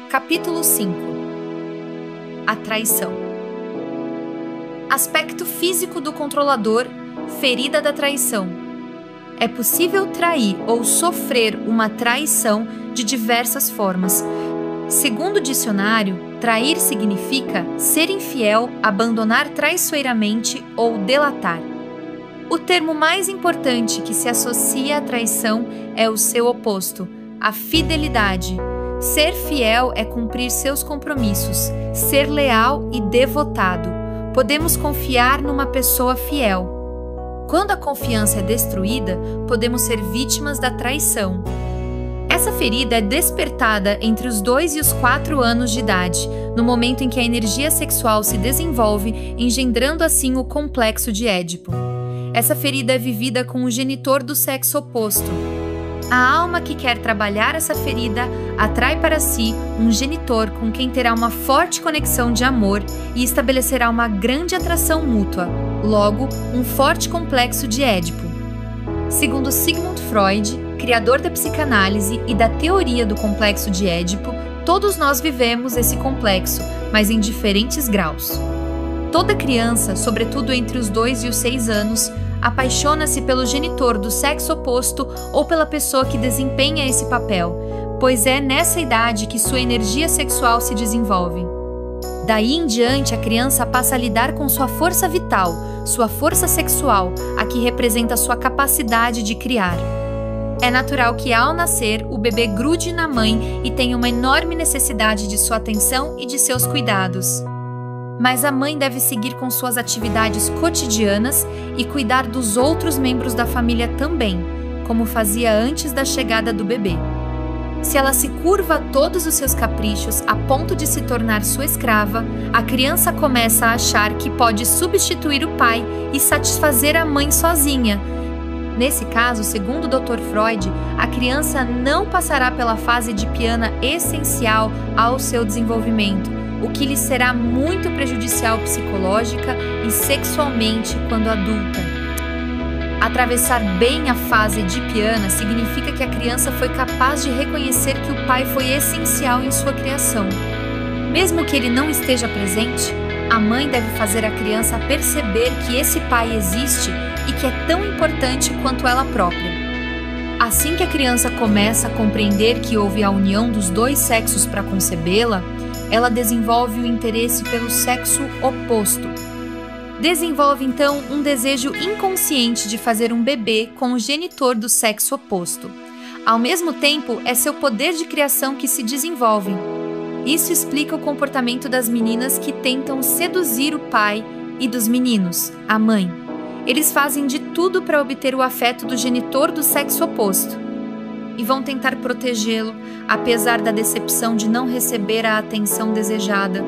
Capítulo 5. A traição. Aspecto físico do controlador, ferida da traição. É possível trair ou sofrer uma traição de diversas formas. Segundo o dicionário, trair significa ser infiel, abandonar traiçoeiramente ou delatar. O termo mais importante que se associa à traição é o seu oposto, a fidelidade. Ser fiel é cumprir seus compromissos, ser leal e devotado. Podemos confiar numa pessoa fiel. Quando a confiança é destruída, podemos ser vítimas da traição. Essa ferida é despertada entre os 2 e os 4 anos de idade, no momento em que a energia sexual se desenvolve, engendrando assim o complexo de Édipo. Essa ferida é vivida com o genitor do sexo oposto. A alma que quer trabalhar essa ferida atrai para si um genitor com quem terá uma forte conexão de amor e estabelecerá uma grande atração mútua, logo, um forte complexo de Édipo. Segundo Sigmund Freud, criador da psicanálise e da teoria do complexo de Édipo, todos nós vivemos esse complexo, mas em diferentes graus. Toda criança, sobretudo entre os 2 e os 6 anos, apaixona-se pelo genitor do sexo oposto ou pela pessoa que desempenha esse papel, pois é nessa idade que sua energia sexual se desenvolve. Daí em diante, a criança passa a lidar com sua força vital, sua força sexual, a que representa sua capacidade de criar. É natural que, ao nascer, o bebê grude na mãe e tenha uma enorme necessidade de sua atenção e de seus cuidados. Mas a mãe deve seguir com suas atividades cotidianas e cuidar dos outros membros da família também, como fazia antes da chegada do bebê. Se ela se curva a todos os seus caprichos a ponto de se tornar sua escrava, a criança começa a achar que pode substituir o pai e satisfazer a mãe sozinha. Nesse caso, segundo o Dr. Freud, a criança não passará pela fase dipiana essencial ao seu desenvolvimento, o que lhe será muito prejudicial psicológica e sexualmente quando adulta. Atravessar bem a fase edipiana significa que a criança foi capaz de reconhecer que o pai foi essencial em sua criação. Mesmo que ele não esteja presente, a mãe deve fazer a criança perceber que esse pai existe e que é tão importante quanto ela própria. Assim que a criança começa a compreender que houve a união dos 2 sexos para concebê-la, ela desenvolve o interesse pelo sexo oposto. Desenvolve então um desejo inconsciente de fazer um bebê com o genitor do sexo oposto. Ao mesmo tempo, é seu poder de criação que se desenvolve. Isso explica o comportamento das meninas que tentam seduzir o pai e dos meninos, a mãe. Eles fazem de tudo para obter o afeto do genitor do sexo oposto e vão tentar protegê-lo, apesar da decepção de não receber a atenção desejada.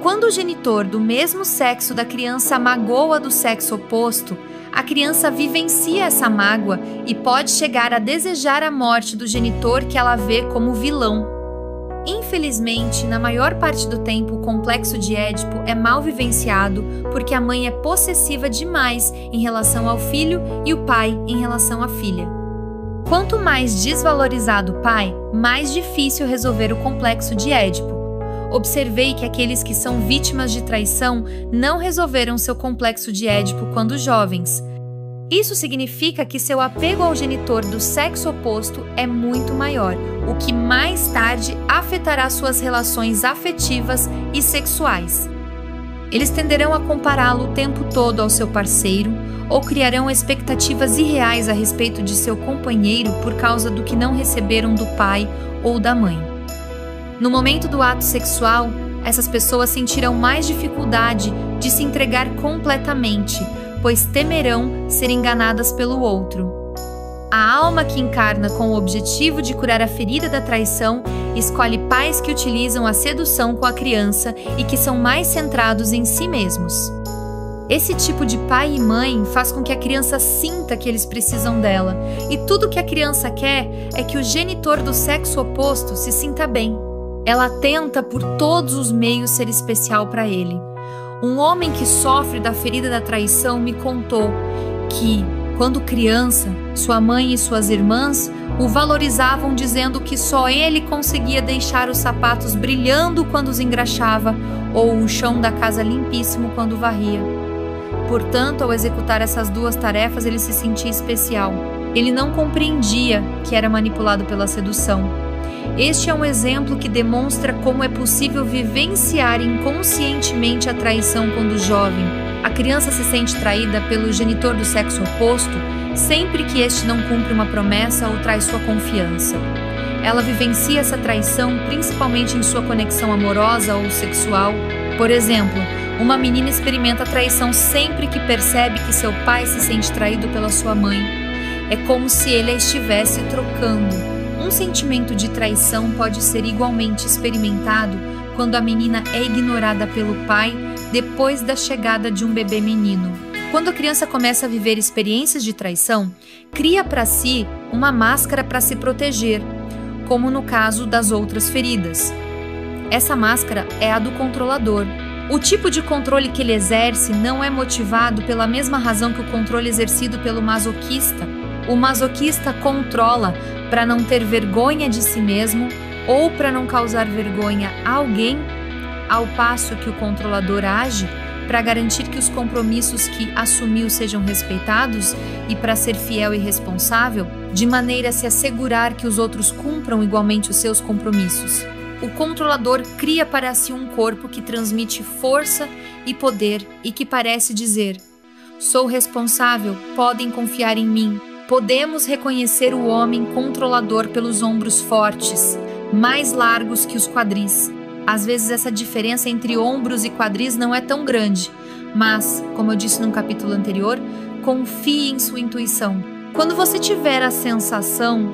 Quando o genitor do mesmo sexo da criança magoa do sexo oposto, a criança vivencia essa mágoa e pode chegar a desejar a morte do genitor que ela vê como vilão. Infelizmente, na maior parte do tempo, o complexo de Édipo é mal vivenciado porque a mãe é possessiva demais em relação ao filho e o pai em relação à filha. Quanto mais desvalorizado o pai, mais difícil resolver o complexo de Édipo. Observei que aqueles que são vítimas de traição não resolveram seu complexo de Édipo quando jovens. Isso significa que seu apego ao genitor do sexo oposto é muito maior, o que mais tarde afetará suas relações afetivas e sexuais. Eles tenderão a compará-lo o tempo todo ao seu parceiro ou criarão expectativas irreais a respeito de seu companheiro por causa do que não receberam do pai ou da mãe. No momento do ato sexual, essas pessoas sentirão mais dificuldade de se entregar completamente, pois temerão ser enganadas pelo outro. A alma que encarna com o objetivo de curar a ferida da traição escolhe pais que utilizam a sedução com a criança e que são mais centrados em si mesmos. Esse tipo de pai e mãe faz com que a criança sinta que eles precisam dela, e tudo que a criança quer é que o genitor do sexo oposto se sinta bem. Ela tenta por todos os meios ser especial para ele. Um homem que sofre da ferida da traição me contou que, Quando criança, sua mãe e suas irmãs o valorizavam dizendo que só ele conseguia deixar os sapatos brilhando quando os engraxava ou o chão da casa limpíssimo quando varria. Portanto, ao executar essas duas tarefas, ele se sentia especial. Ele não compreendia que era manipulado pela sedução. Este é um exemplo que demonstra como é possível vivenciar inconscientemente a traição quando jovem. A criança se sente traída pelo genitor do sexo oposto sempre que este não cumpre uma promessa ou traz sua confiança. Ela vivencia essa traição principalmente em sua conexão amorosa ou sexual. Por exemplo, uma menina experimenta traição sempre que percebe que seu pai se sente traído pela sua mãe. É como se ele a estivesse trocando. Um sentimento de traição pode ser igualmente experimentado quando a menina é ignorada pelo pai depois da chegada de um bebê menino. Quando a criança começa a viver experiências de traição, cria para si uma máscara para se proteger, como no caso das outras feridas. Essa máscara é a do controlador. O tipo de controle que ele exerce não é motivado pela mesma razão que o controle exercido pelo masoquista. O masoquista controla para não ter vergonha de si mesmo ou para não causar vergonha a alguém, ao passo que o controlador age para garantir que os compromissos que assumiu sejam respeitados e para ser fiel e responsável, de maneira a se assegurar que os outros cumpram igualmente os seus compromissos. O controlador cria para si um corpo que transmite força e poder e que parece dizer: sou responsável, podem confiar em mim. Podemos reconhecer o homem controlador pelos ombros fortes, mais largos que os quadris. Às vezes essa diferença entre ombros e quadris não é tão grande, mas, como eu disse no capítulo anterior, confie em sua intuição. Quando você tiver a sensação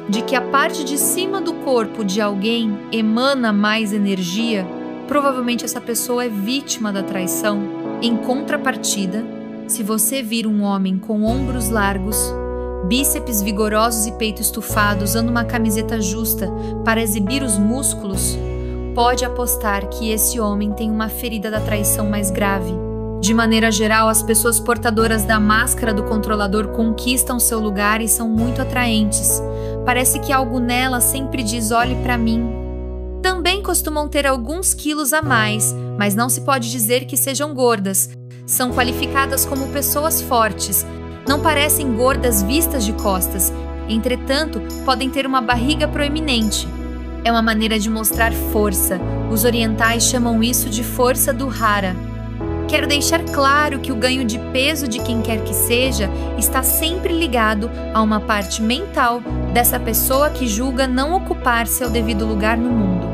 de que a parte de cima do corpo de alguém emana mais energia, provavelmente essa pessoa é vítima da traição. Em contrapartida, se você vir um homem com ombros largos, bíceps vigorosos e peito estufado, usando uma camiseta justa para exibir os músculos, pode apostar que esse homem tem uma ferida da traição mais grave. De maneira geral, as pessoas portadoras da máscara do controlador conquistam seu lugar e são muito atraentes. Parece que algo nela sempre diz: olhe para mim. Também costumam ter alguns quilos a mais, mas não se pode dizer que sejam gordas. São qualificadas como pessoas fortes. Não parecem gordas vistas de costas, entretanto, podem ter uma barriga proeminente. É uma maneira de mostrar força. Os orientais chamam isso de força do hara. Quero deixar claro que o ganho de peso de quem quer que seja está sempre ligado a uma parte mental dessa pessoa que julga não ocupar seu devido lugar no mundo.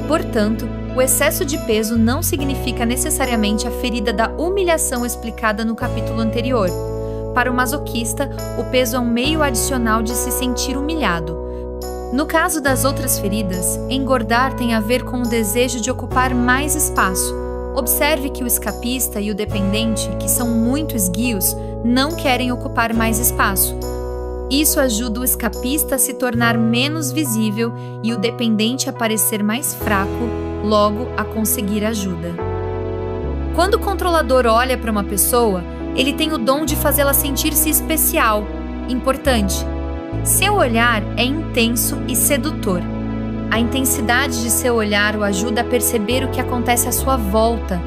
Portanto, o excesso de peso não significa necessariamente a ferida da humilhação explicada no capítulo anterior. Para o masoquista, o peso é um meio adicional de se sentir humilhado. No caso das outras feridas, engordar tem a ver com o desejo de ocupar mais espaço. Observe que o escapista e o dependente, que são muito esguios, não querem ocupar mais espaço. Isso ajuda o escapista a se tornar menos visível e o dependente a parecer mais fraco, logo a conseguir ajuda. Quando o controlador olha para uma pessoa, ele tem o dom de fazê-la sentir-se especial, importante. Seu olhar é intenso e sedutor. A intensidade de seu olhar o ajuda a perceber o que acontece à sua volta.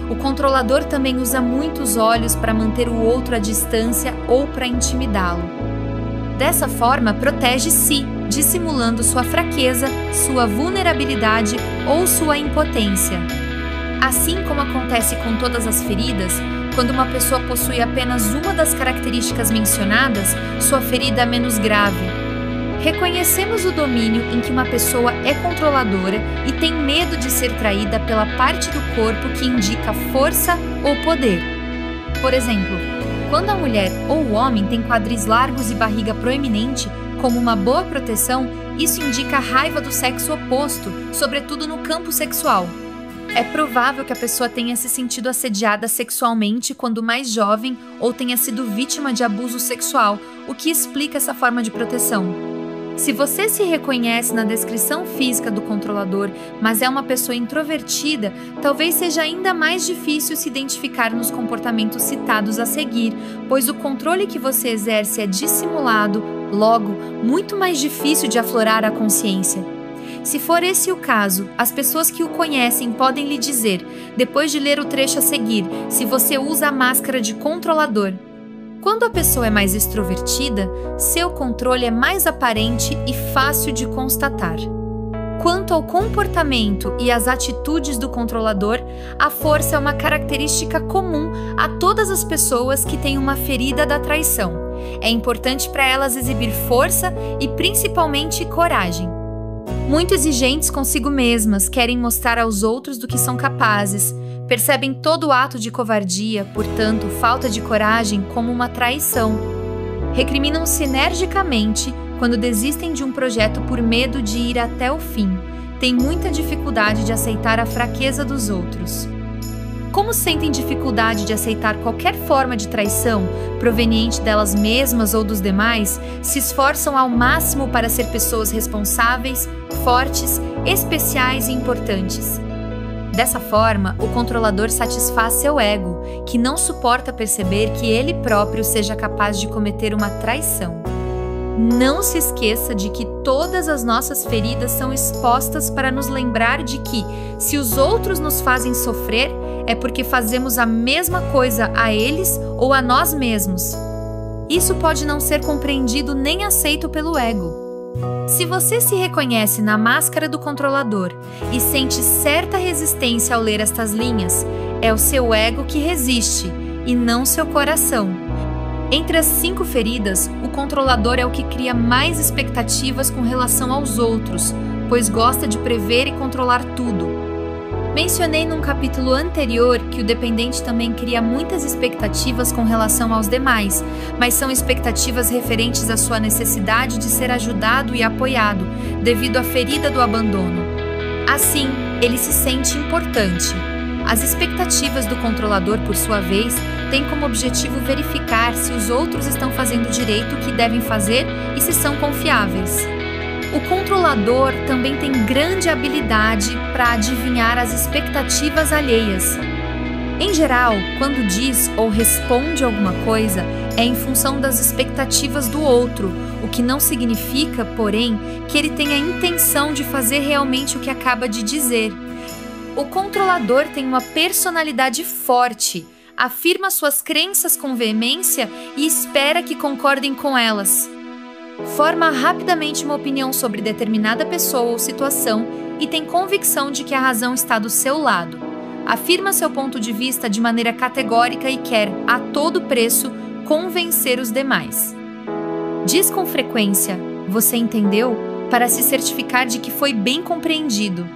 O controlador também usa muitos olhos para manter o outro à distância ou para intimidá-lo. Dessa forma, protege-se, dissimulando sua fraqueza, sua vulnerabilidade ou sua impotência. Assim como acontece com todas as feridas, quando uma pessoa possui apenas uma das características mencionadas, sua ferida é menos grave. Reconhecemos o domínio em que uma pessoa é controladora e tem medo de ser traída pela parte do corpo que indica força ou poder. Por exemplo, quando a mulher ou o homem tem quadris largos e barriga proeminente, como uma boa proteção, isso indica a raiva do sexo oposto, sobretudo no campo sexual. É provável que a pessoa tenha se sentido assediada sexualmente quando mais jovem ou tenha sido vítima de abuso sexual, o que explica essa forma de proteção. Se você se reconhece na descrição física do controlador, mas é uma pessoa introvertida, talvez seja ainda mais difícil se identificar nos comportamentos citados a seguir, pois o controle que você exerce é dissimulado, logo, muito mais difícil de aflorar a consciência. Se for esse o caso, as pessoas que o conhecem podem lhe dizer, depois de ler o trecho a seguir, se você usa a máscara de controlador. Quando a pessoa é mais extrovertida, seu controle é mais aparente e fácil de constatar. Quanto ao comportamento e às atitudes do controlador, a força é uma característica comum a todas as pessoas que têm uma ferida da traição. É importante para elas exibir força e principalmente coragem. Muito exigentes consigo mesmas, querem mostrar aos outros do que são capazes, percebem todo ato de covardia, portanto, falta de coragem, como uma traição. Recriminam-se energicamente quando desistem de um projeto por medo de ir até o fim. Têm muita dificuldade de aceitar a fraqueza dos outros. Como sentem dificuldade de aceitar qualquer forma de traição, proveniente delas mesmas ou dos demais, se esforçam ao máximo para ser pessoas responsáveis, fortes, especiais e importantes. Dessa forma, o controlador satisfaz seu ego, que não suporta perceber que ele próprio seja capaz de cometer uma traição. Não se esqueça de que todas as nossas feridas são expostas para nos lembrar de que, se os outros nos fazem sofrer, é porque fazemos a mesma coisa a eles ou a nós mesmos. Isso pode não ser compreendido nem aceito pelo ego. Se você se reconhece na máscara do controlador e sente certa resistência ao ler estas linhas, é o seu ego que resiste e não seu coração. Entre as 5 feridas, o controlador é o que cria mais expectativas com relação aos outros, pois gosta de prever e controlar tudo. Mencionei num capítulo anterior que o dependente também cria muitas expectativas com relação aos demais, mas são expectativas referentes à sua necessidade de ser ajudado e apoiado, devido à ferida do abandono. Assim, ele se sente importante. As expectativas do controlador, por sua vez, têm como objetivo verificar se os outros estão fazendo direito o que devem fazer e se são confiáveis. O controlador também tem grande habilidade para adivinhar as expectativas alheias. Em geral, quando diz ou responde alguma coisa, é em função das expectativas do outro, o que não significa, porém, que ele tenha a intenção de fazer realmente o que acaba de dizer. O controlador tem uma personalidade forte, afirma suas crenças com veemência e espera que concordem com elas. Forma rapidamente uma opinião sobre determinada pessoa ou situação e tem convicção de que a razão está do seu lado. Afirma seu ponto de vista de maneira categórica e quer, a todo preço, convencer os demais. Diz com frequência, "Você entendeu?", para se certificar de que foi bem compreendido.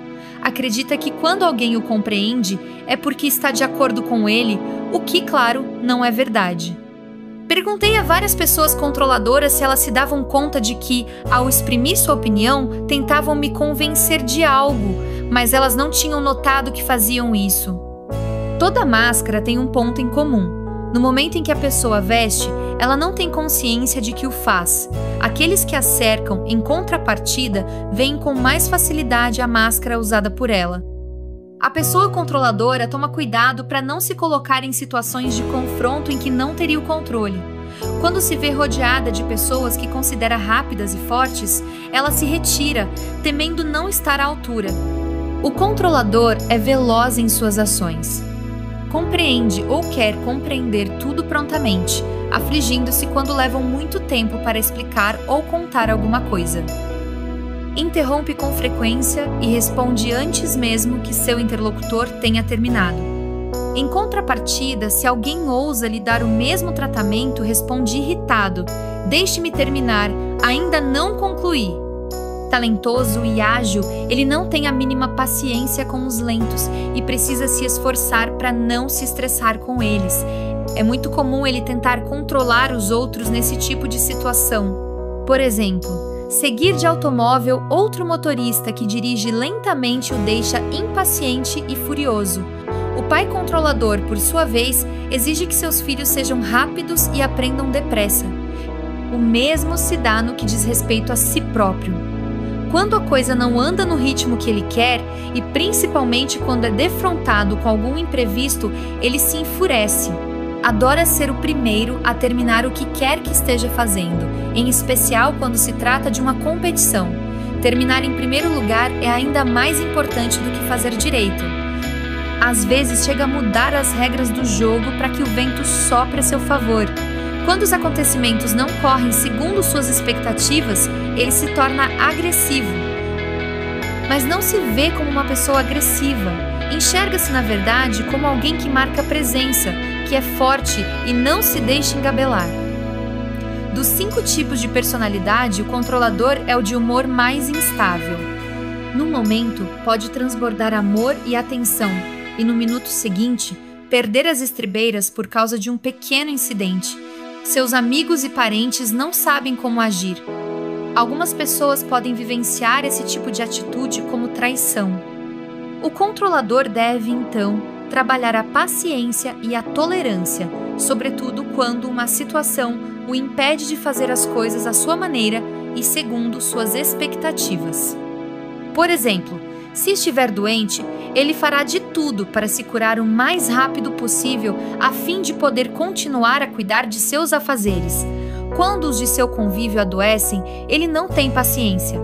Acredita que quando alguém o compreende, é porque está de acordo com ele, o que, claro, não é verdade. Perguntei a várias pessoas controladoras se elas se davam conta de que, ao exprimir sua opinião, tentavam me convencer de algo, mas elas não tinham notado que faziam isso. Toda máscara tem um ponto em comum. No momento em que a pessoa veste, ela não tem consciência de que o faz. Aqueles que a cercam, em contrapartida, veem com mais facilidade a máscara usada por ela. A pessoa controladora toma cuidado para não se colocar em situações de confronto em que não teria o controle. Quando se vê rodeada de pessoas que considera rápidas e fortes, ela se retira, temendo não estar à altura. O controlador é veloz em suas ações. Compreende ou quer compreender tudo prontamente, afligindo-se quando levam muito tempo para explicar ou contar alguma coisa. Interrompe com frequência e responde antes mesmo que seu interlocutor tenha terminado. Em contrapartida, se alguém ousa lhe dar o mesmo tratamento, responde irritado: "Deixe-me terminar, ainda não concluí." Talentoso e ágil, ele não tem a mínima paciência com os lentos e precisa se esforçar para não se estressar com eles. É muito comum ele tentar controlar os outros nesse tipo de situação. Por exemplo, seguir de automóvel outro motorista que dirige lentamente o deixa impaciente e furioso. O pai controlador, por sua vez, exige que seus filhos sejam rápidos e aprendam depressa. o mesmo se dá no que diz respeito a si próprio. Quando a coisa não anda no ritmo que ele quer, e principalmente quando é defrontado com algum imprevisto, ele se enfurece. Adora ser o primeiro a terminar o que quer que esteja fazendo, em especial quando se trata de uma competição. Terminar em primeiro lugar é ainda mais importante do que fazer direito. Às vezes chega a mudar as regras do jogo para que o vento sopre a seu favor. Quando os acontecimentos não correm segundo suas expectativas, ele se torna agressivo. Mas não se vê como uma pessoa agressiva. Enxerga-se, na verdade, como alguém que marca presença, que é forte e não se deixa engabelar. Dos 5 tipos de personalidade, o controlador é o de humor mais instável. No momento, pode transbordar amor e atenção, e no minuto seguinte, perder as estribeiras por causa de um pequeno incidente. Seus amigos e parentes não sabem como agir. Algumas pessoas podem vivenciar esse tipo de atitude como traição. O controlador deve, então, trabalhar a paciência e a tolerância, sobretudo quando uma situação o impede de fazer as coisas à sua maneira e segundo suas expectativas. Por exemplo, se estiver doente, ele fará de tudo para se curar o mais rápido possível a fim de poder continuar a cuidar de seus afazeres. Quando os de seu convívio adoecem, ele não tem paciência.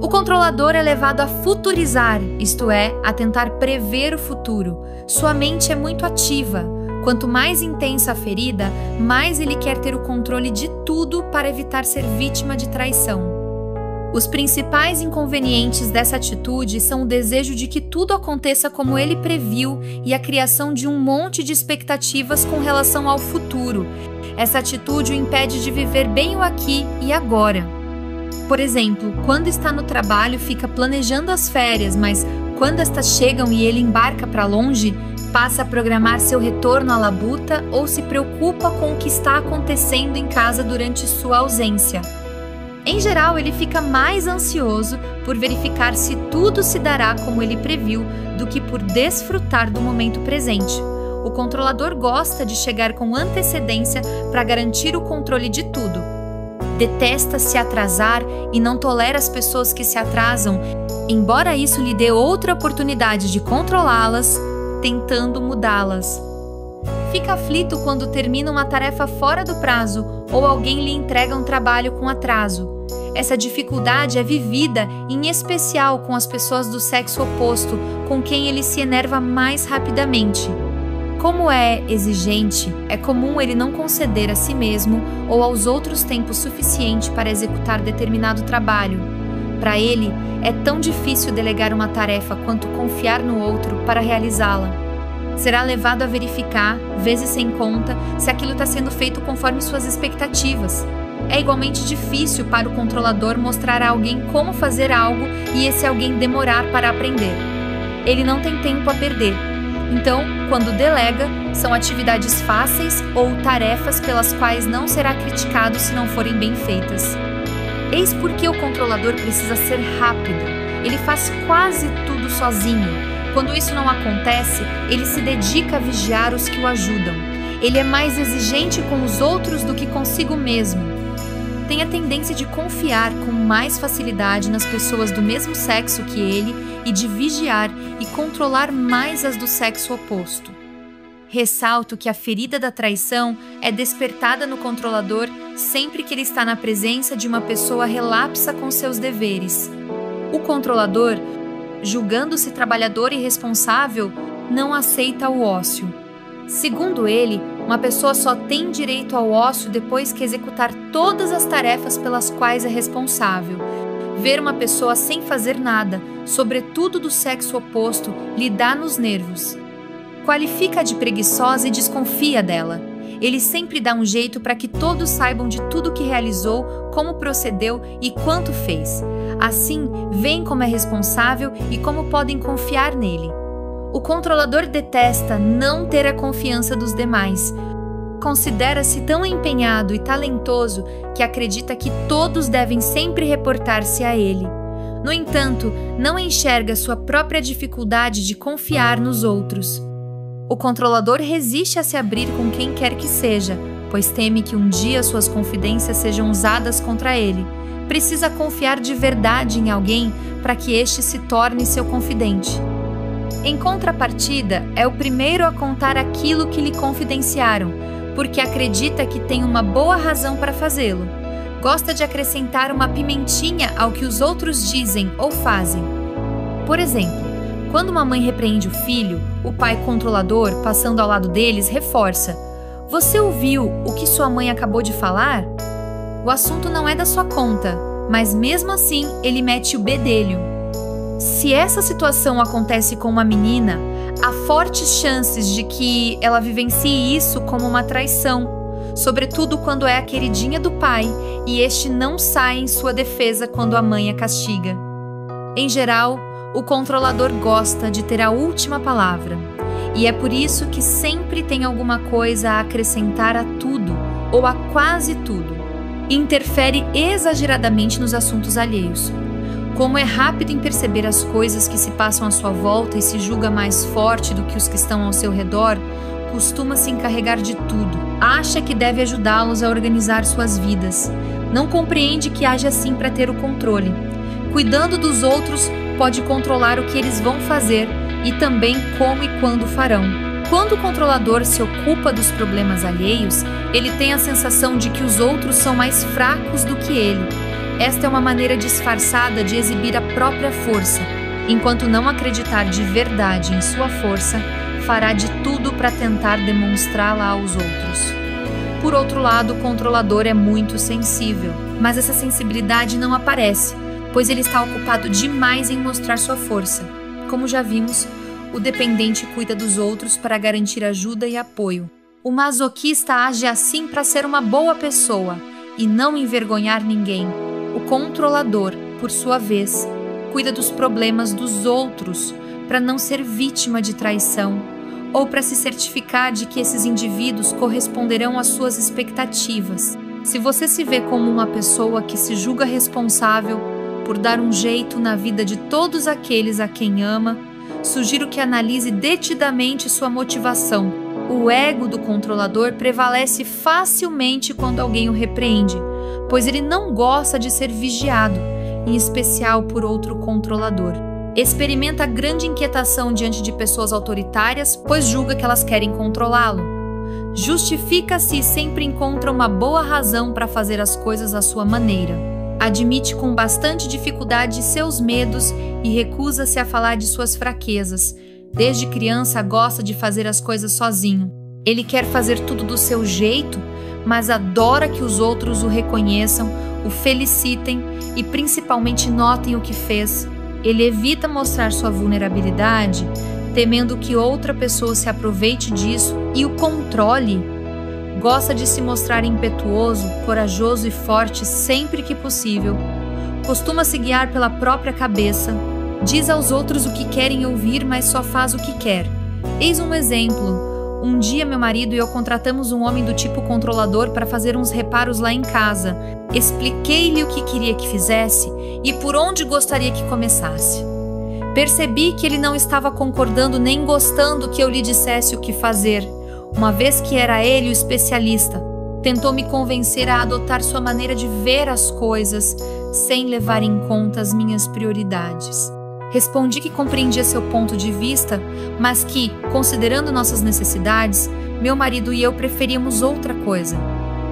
O controlador é levado a futurizar, isto é, a tentar prever o futuro. Sua mente é muito ativa. Quanto mais intensa a ferida, mais ele quer ter o controle de tudo para evitar ser vítima de traição. Os principais inconvenientes dessa atitude são o desejo de que tudo aconteça como ele previu e a criação de um monte de expectativas com relação ao futuro. Essa atitude o impede de viver bem o aqui e agora. Por exemplo, quando está no trabalho, fica planejando as férias, mas quando estas chegam e ele embarca para longe, passa a programar seu retorno à labuta ou se preocupa com o que está acontecendo em casa durante sua ausência. Em geral, ele fica mais ansioso por verificar se tudo se dará como ele previu do que por desfrutar do momento presente. O controlador gosta de chegar com antecedência para garantir o controle de tudo. Detesta se atrasar e não tolera as pessoas que se atrasam, embora isso lhe dê outra oportunidade de controlá-las, tentando mudá-las. Fica aflito quando termina uma tarefa fora do prazo ou alguém lhe entrega um trabalho com atraso. Essa dificuldade é vivida, em especial com as pessoas do sexo oposto, com quem ele se enerva mais rapidamente. Como é exigente, é comum ele não conceder a si mesmo ou aos outros tempo suficiente para executar determinado trabalho. Para ele, é tão difícil delegar uma tarefa quanto confiar no outro para realizá-la. Será levado a verificar, vezes sem conta, se aquilo está sendo feito conforme suas expectativas. É igualmente difícil para o controlador mostrar a alguém como fazer algo e esse alguém demorar para aprender. Ele não tem tempo a perder. Então, quando delega, são atividades fáceis ou tarefas pelas quais não será criticado se não forem bem feitas. Eis porque o controlador precisa ser rápido. Ele faz quase tudo sozinho. Quando isso não acontece, ele se dedica a vigiar os que o ajudam. Ele é mais exigente com os outros do que consigo mesmo. Tem a tendência de confiar com mais facilidade nas pessoas do mesmo sexo que ele e de vigiar e controlar mais as do sexo oposto. Ressalto que a ferida da traição é despertada no controlador sempre que ele está na presença de uma pessoa relapsa com seus deveres. O controlador, julgando-se trabalhador e responsável, não aceita o ócio. Segundo ele, uma pessoa só tem direito ao ócio depois que executar todas as tarefas pelas quais é responsável. Ver uma pessoa sem fazer nada, sobretudo do sexo oposto, lhe dá nos nervos. Qualifica-a de preguiçosa e desconfia dela. Ele sempre dá um jeito para que todos saibam de tudo que realizou, como procedeu e quanto fez. Assim, veem como é responsável e como podem confiar nele. O controlador detesta não ter a confiança dos demais. Considera-se tão empenhado e talentoso que acredita que todos devem sempre reportar-se a ele. No entanto, não enxerga sua própria dificuldade de confiar nos outros. O controlador resiste a se abrir com quem quer que seja, pois teme que um dia suas confidências sejam usadas contra ele. Precisa confiar de verdade em alguém para que este se torne seu confidente. Em contrapartida, é o primeiro a contar aquilo que lhe confidenciaram, porque acredita que tem uma boa razão para fazê-lo. Gosta de acrescentar uma pimentinha ao que os outros dizem ou fazem. Por exemplo, quando uma mãe repreende o filho, o pai controlador, passando ao lado deles, reforça: "Você ouviu o que sua mãe acabou de falar?" O assunto não é da sua conta, mas mesmo assim ele mete o bedelho. Se essa situação acontece com uma menina, há fortes chances de que ela vivencie isso como uma traição, sobretudo quando é a queridinha do pai e este não sai em sua defesa quando a mãe a castiga. Em geral, o controlador gosta de ter a última palavra, e é por isso que sempre tem alguma coisa a acrescentar a tudo ou a quase tudo. Interfere exageradamente nos assuntos alheios. Como é rápido em perceber as coisas que se passam à sua volta e se julga mais forte do que os que estão ao seu redor, costuma se encarregar de tudo. Acha que deve ajudá-los a organizar suas vidas. Não compreende que age assim para ter o controle. Cuidando dos outros, pode controlar o que eles vão fazer e também como e quando farão. Quando o controlador se ocupa dos problemas alheios, ele tem a sensação de que os outros são mais fracos do que ele. Esta é uma maneira disfarçada de exibir a própria força. Enquanto não acreditar de verdade em sua força, fará de tudo para tentar demonstrá-la aos outros. Por outro lado, o controlador é muito sensível, mas essa sensibilidade não aparece, pois ele está ocupado demais em mostrar sua força. Como já vimos, o dependente cuida dos outros para garantir ajuda e apoio. O masoquista age assim para ser uma boa pessoa e não envergonhar ninguém. O controlador, por sua vez, cuida dos problemas dos outros para não ser vítima de traição ou para se certificar de que esses indivíduos corresponderão às suas expectativas. Se você se vê como uma pessoa que se julga responsável por dar um jeito na vida de todos aqueles a quem ama, sugiro que analise detidamente sua motivação. O ego do controlador prevalece facilmente quando alguém o repreende, pois ele não gosta de ser vigiado, em especial por outro controlador. Experimenta grande inquietação diante de pessoas autoritárias, pois julga que elas querem controlá-lo. Justifica-se e sempre encontra uma boa razão para fazer as coisas à sua maneira. Admite com bastante dificuldade seus medos e recusa-se a falar de suas fraquezas. Desde criança gosta de fazer as coisas sozinho. Ele quer fazer tudo do seu jeito, mas adora que os outros o reconheçam, o felicitem e principalmente notem o que fez. Ele evita mostrar sua vulnerabilidade, temendo que outra pessoa se aproveite disso e o controle. Gosta de se mostrar impetuoso, corajoso e forte sempre que possível. Costuma se guiar pela própria cabeça. Diz aos outros o que querem ouvir, mas só faz o que quer. Eis um exemplo. Um dia meu marido e eu contratamos um homem do tipo controlador para fazer uns reparos lá em casa. Expliquei-lhe o que queria que fizesse e por onde gostaria que começasse. Percebi que ele não estava concordando nem gostando que eu lhe dissesse o que fazer, uma vez que era ele o especialista. Tentou me convencer a adotar sua maneira de ver as coisas, sem levar em conta as minhas prioridades. Respondi que compreendia seu ponto de vista, mas que, considerando nossas necessidades, meu marido e eu preferíamos outra coisa.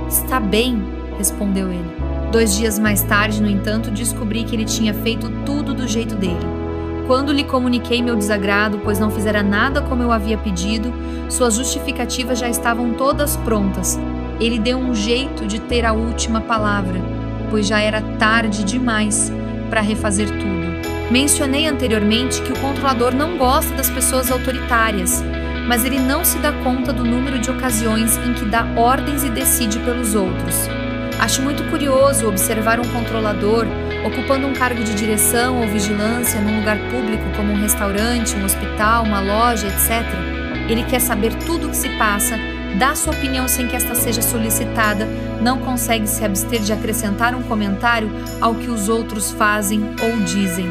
Está bem, respondeu ele. 2 dias mais tarde, no entanto, descobri que ele tinha feito tudo do jeito dele. Quando lhe comuniquei meu desagrado, pois não fizera nada como eu havia pedido, suas justificativas já estavam todas prontas. Ele deu um jeito de ter a última palavra, pois já era tarde demais para refazer tudo. Mencionei anteriormente que o controlador não gosta das pessoas autoritárias, mas ele não se dá conta do número de ocasiões em que dá ordens e decide pelos outros. Acho muito curioso observar um controlador ocupando um cargo de direção ou vigilância num lugar público como um restaurante, um hospital, uma loja, etc. Ele quer saber tudo o que se passa, dá sua opinião sem que esta seja solicitada, não consegue se abster de acrescentar um comentário ao que os outros fazem ou dizem.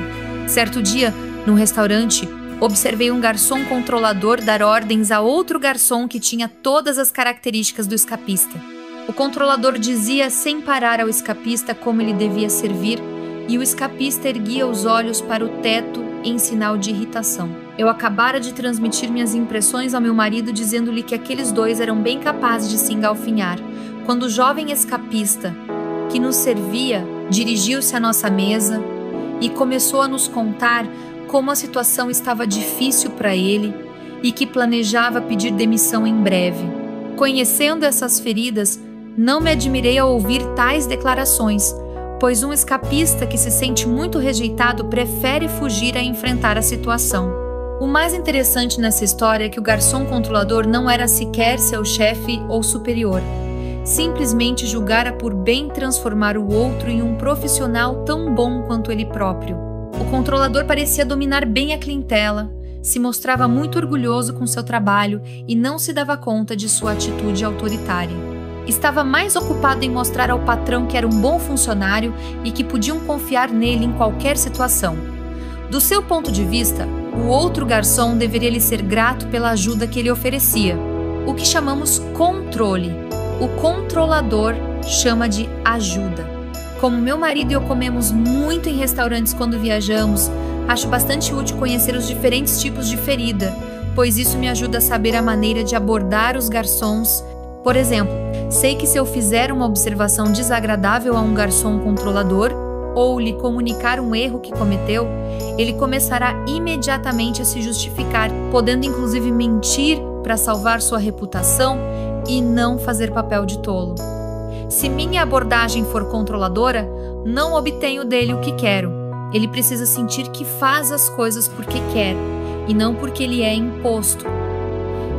Certo dia, num restaurante, observei um garçom controlador dar ordens a outro garçom que tinha todas as características do escapista. O controlador dizia sem parar ao escapista como ele devia servir, e o escapista erguia os olhos para o teto em sinal de irritação. Eu acabara de transmitir minhas impressões ao meu marido, dizendo-lhe que aqueles dois eram bem capazes de se engalfinhar, quando o jovem escapista que nos servia dirigiu-se à nossa mesa e começou a nos contar como a situação estava difícil para ele e que planejava pedir demissão em breve. Conhecendo essas feridas, não me admirei ao ouvir tais declarações, pois um escapista que se sente muito rejeitado prefere fugir a enfrentar a situação. O mais interessante nessa história é que o garçom controlador não era sequer seu chefe ou superior. Simplesmente julgara por bem transformar o outro em um profissional tão bom quanto ele próprio. O controlador parecia dominar bem a clientela, se mostrava muito orgulhoso com seu trabalho e não se dava conta de sua atitude autoritária. Estava mais ocupado em mostrar ao patrão que era um bom funcionário e que podiam confiar nele em qualquer situação. Do seu ponto de vista, o outro garçom deveria lhe ser grato pela ajuda que ele oferecia, o que chamamos controle. O controlador chama de ajuda. Como meu marido e eu comemos muito em restaurantes quando viajamos, acho bastante útil conhecer os diferentes tipos de ferida, pois isso me ajuda a saber a maneira de abordar os garçons. Por exemplo, sei que se eu fizer uma observação desagradável a um garçom controlador ou lhe comunicar um erro que cometeu, ele começará imediatamente a se justificar, podendo inclusive mentir para salvar sua reputação e não fazer papel de tolo. Se minha abordagem for controladora, não obtenho dele o que quero. Ele precisa sentir que faz as coisas porque quer e não porque lhe é imposto.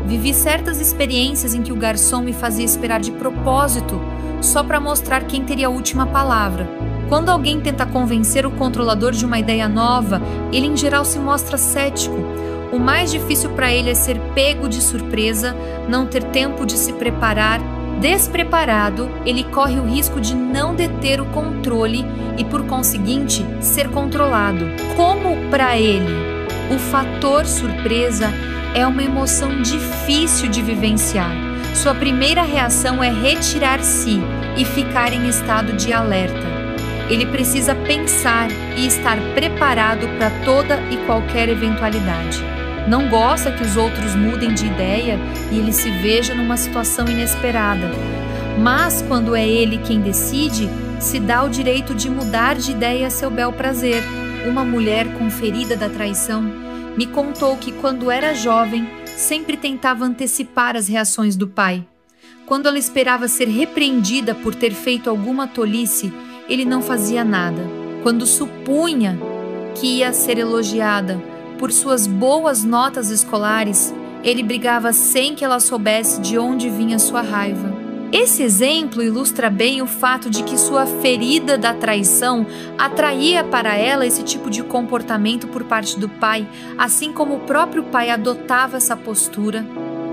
Vivi certas experiências em que o garçom me fazia esperar de propósito, só para mostrar quem teria a última palavra. Quando alguém tenta convencer o controlador de uma ideia nova, ele em geral se mostra cético. O mais difícil para ele é ser pego de surpresa, não ter tempo de se preparar. Despreparado, ele corre o risco de não deter o controle e, por conseguinte, ser controlado. Como para ele, o fator surpresa é uma emoção difícil de vivenciar. Sua primeira reação é retirar-se e ficar em estado de alerta. Ele precisa pensar e estar preparado para toda e qualquer eventualidade. Não gosta que os outros mudem de ideia e ele se veja numa situação inesperada. Mas, quando é ele quem decide, se dá o direito de mudar de ideia a seu bel prazer. Uma mulher com ferida da traição me contou que, quando era jovem, sempre tentava antecipar as reações do pai. Quando ela esperava ser repreendida por ter feito alguma tolice, ele não fazia nada. Quando supunha que ia ser elogiada por suas boas notas escolares, ele brigava sem que ela soubesse de onde vinha sua raiva. Esse exemplo ilustra bem o fato de que sua ferida da traição atraía para ela esse tipo de comportamento por parte do pai, assim como o próprio pai adotava essa postura.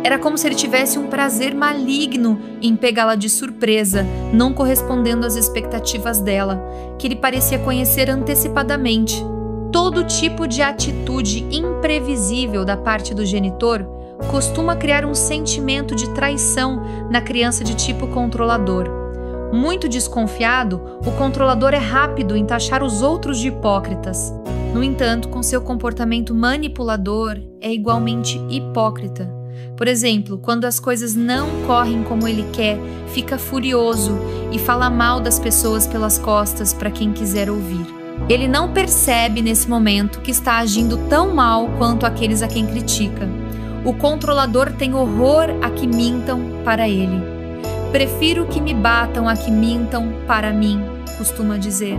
Era como se ele tivesse um prazer maligno em pegá-la de surpresa, não correspondendo às expectativas dela, que ele parecia conhecer antecipadamente. Todo tipo de atitude imprevisível da parte do genitor costuma criar um sentimento de traição na criança de tipo controlador. Muito desconfiado, o controlador é rápido em taxar os outros de hipócritas. No entanto, com seu comportamento manipulador, é igualmente hipócrita. Por exemplo, quando as coisas não correm como ele quer, fica furioso e fala mal das pessoas pelas costas para quem quiser ouvir. Ele não percebe nesse momento que está agindo tão mal quanto aqueles a quem critica. O controlador tem horror a que mintam para ele. Prefiro que me batam a que mintam para mim, costuma dizer.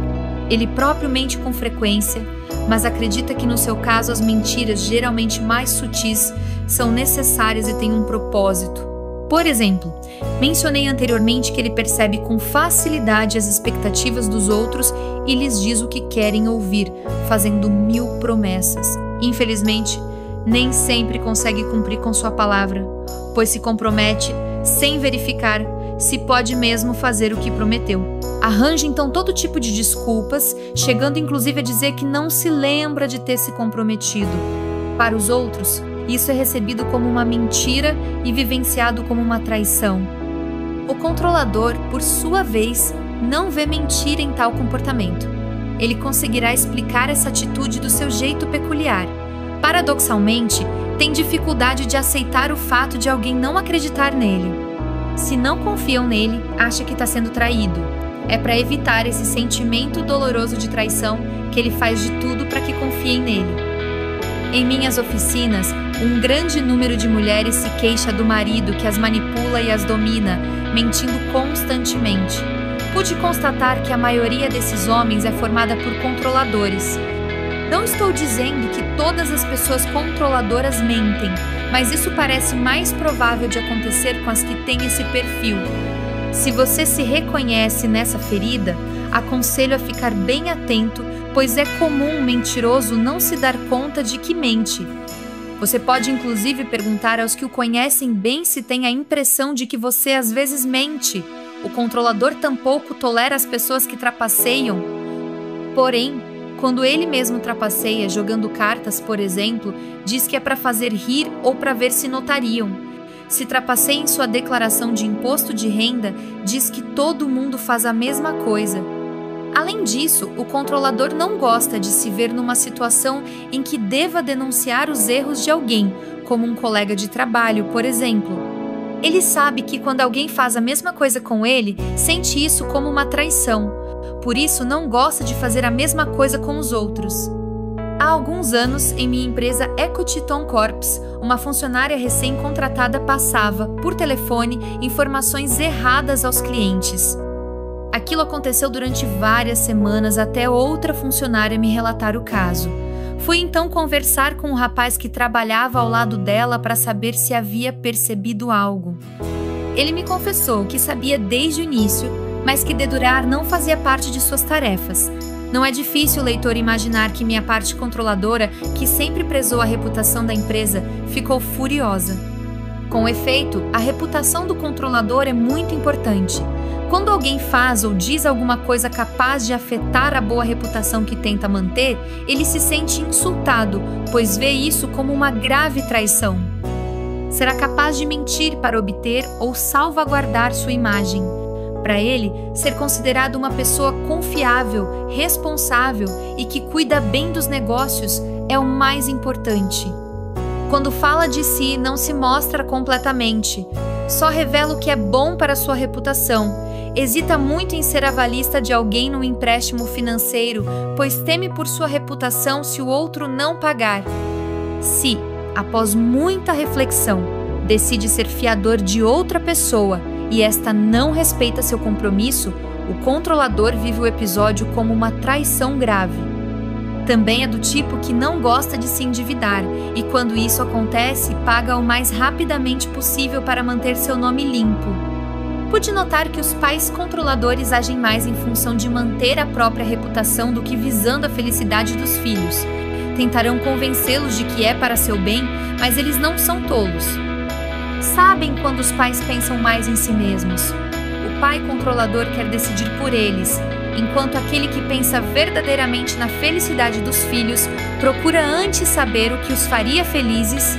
Ele próprio mente com frequência, mas acredita que no seu caso as mentiras, geralmente mais sutis, são necessárias e têm um propósito. Por exemplo, mencionei anteriormente que ele percebe com facilidade as expectativas dos outros e lhes diz o que querem ouvir, fazendo 1000 promessas. Infelizmente, nem sempre consegue cumprir com sua palavra, pois se compromete sem verificar se pode mesmo fazer o que prometeu. Arranja então todo tipo de desculpas, chegando inclusive a dizer que não se lembra de ter se comprometido. Para os outros, isso é recebido como uma mentira e vivenciado como uma traição. O controlador, por sua vez, não vê mentira em tal comportamento. Ele conseguirá explicar essa atitude do seu jeito peculiar. Paradoxalmente, tem dificuldade de aceitar o fato de alguém não acreditar nele. Se não confiam nele, acha que está sendo traído. É para evitar esse sentimento doloroso de traição que ele faz de tudo para que confiem nele. Em minhas oficinas, um grande número de mulheres se queixa do marido que as manipula e as domina, mentindo constantemente. Pude constatar que a maioria desses homens é formada por controladores. Não estou dizendo que todas as pessoas controladoras mentem, mas isso parece mais provável de acontecer com as que têm esse perfil. Se você se reconhece nessa ferida, aconselho a ficar bem atento, pois é comum um mentiroso não se dar conta de que mente. Você pode inclusive perguntar aos que o conhecem bem se tem a impressão de que você às vezes mente. O controlador tampouco tolera as pessoas que trapaceiam. Porém, quando ele mesmo trapaceia jogando cartas, por exemplo, diz que é para fazer rir ou para ver se notariam. Se trapaceia em sua declaração de imposto de renda, diz que todo mundo faz a mesma coisa. Além disso, o controlador não gosta de se ver numa situação em que deva denunciar os erros de alguém, como um colega de trabalho, por exemplo. Ele sabe que quando alguém faz a mesma coisa com ele, sente isso como uma traição. Por isso, não gosta de fazer a mesma coisa com os outros. Há alguns anos, em minha empresa Ecotiton Corps, uma funcionária recém-contratada passava, por telefone, informações erradas aos clientes. Aquilo aconteceu durante várias semanas até outra funcionária me relatar o caso. Fui então conversar com o rapaz que trabalhava ao lado dela para saber se havia percebido algo. Ele me confessou que sabia desde o início, mas que dedurar não fazia parte de suas tarefas. Não é difícil o leitor imaginar que minha parte controladora, que sempre prezou a reputação da empresa, ficou furiosa. Com efeito, a reputação do controlador é muito importante. Quando alguém faz ou diz alguma coisa capaz de afetar a boa reputação que tenta manter, ele se sente insultado, pois vê isso como uma grave traição. Será capaz de mentir para obter ou salvaguardar sua imagem. Para ele, ser considerado uma pessoa confiável, responsável e que cuida bem dos negócios é o mais importante. Quando fala de si, não se mostra completamente, só revela o que é bom para sua reputação. Hesita muito em ser avalista de alguém num empréstimo financeiro, pois teme por sua reputação se o outro não pagar. Se, após muita reflexão, decide ser fiador de outra pessoa e esta não respeita seu compromisso, o controlador vive o episódio como uma traição grave. Também é do tipo que não gosta de se endividar e, quando isso acontece, paga o mais rapidamente possível para manter seu nome limpo. Pude notar que os pais controladores agem mais em função de manter a própria reputação do que visando a felicidade dos filhos. Tentarão convencê-los de que é para seu bem, mas eles não são tolos. Sabem quando os pais pensam mais em si mesmos. O pai controlador quer decidir por eles, enquanto aquele que pensa verdadeiramente na felicidade dos filhos procura antes saber o que os faria felizes.